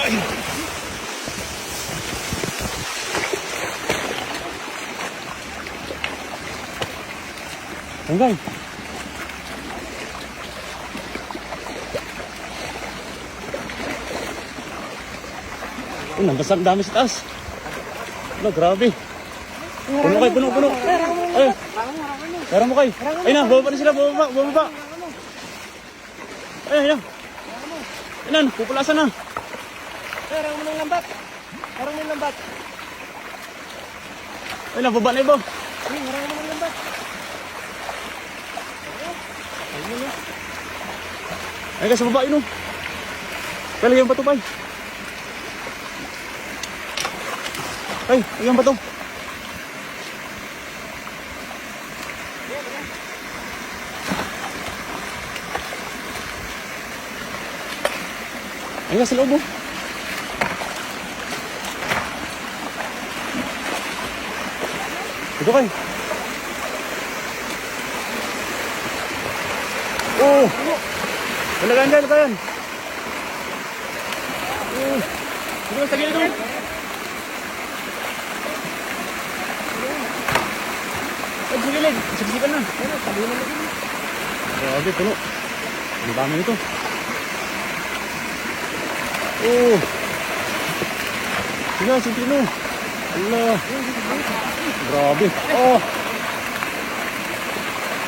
Ay. Hanggang. Ay, nambasag dami sa taas. Ano, grabe. Puno kayo, puno. Ay, pera mo kayo. Ay na, bumaba na sila, bumaba. Ay na. Ay na, pupulasan na. Parang mo ng lambat. Ay na, baba na iba. Ay, marami mo ng lambat. Ay ka sa baba, yun o. Kaya yung bato pa. Ay, yung bato. Ay ka sa loob o. Ito kayo. Oh! Talagaan dyan, kayan. Oh! Ito sa gilid o. Ay, sa gilid. Siksikan na. Grabe, puno. Ang dami nito. Oh! Sila, simple mo. Allah. Grabe. Oh!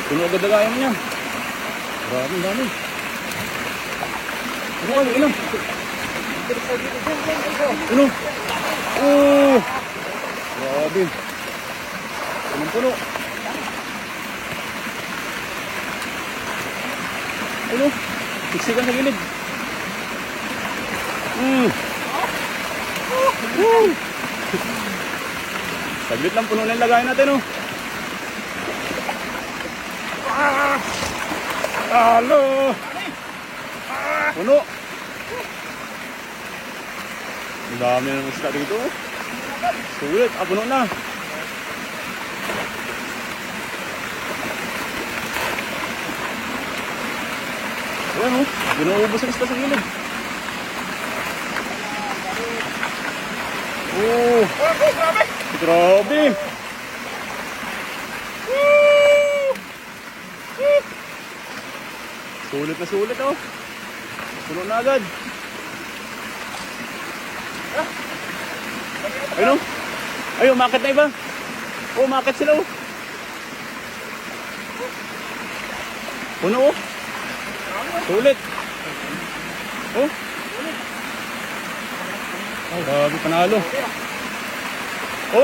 Puno agad na kaya mo niya. Grabe, ang dami. Ano? Ano? Oh! Grabe. Punong-puno. Ano? Siksikan sa gilid. Saglit lang, puno na yung lagayan natin, oh. Halo! Puno! Ang dami na ng isda dito, oh. Sulit, puno na. Ayan, oh. Binuubos ang isda sa gilid. Oh! Grabe! Grabe! Sulit na sulit, oh. Puno na agad. Ayun, oh. Ay, umakit na iba. Oh, umakit sila, oh. Puno, oh. Sulit. Oh. Ay, grabe, panalo. Oh.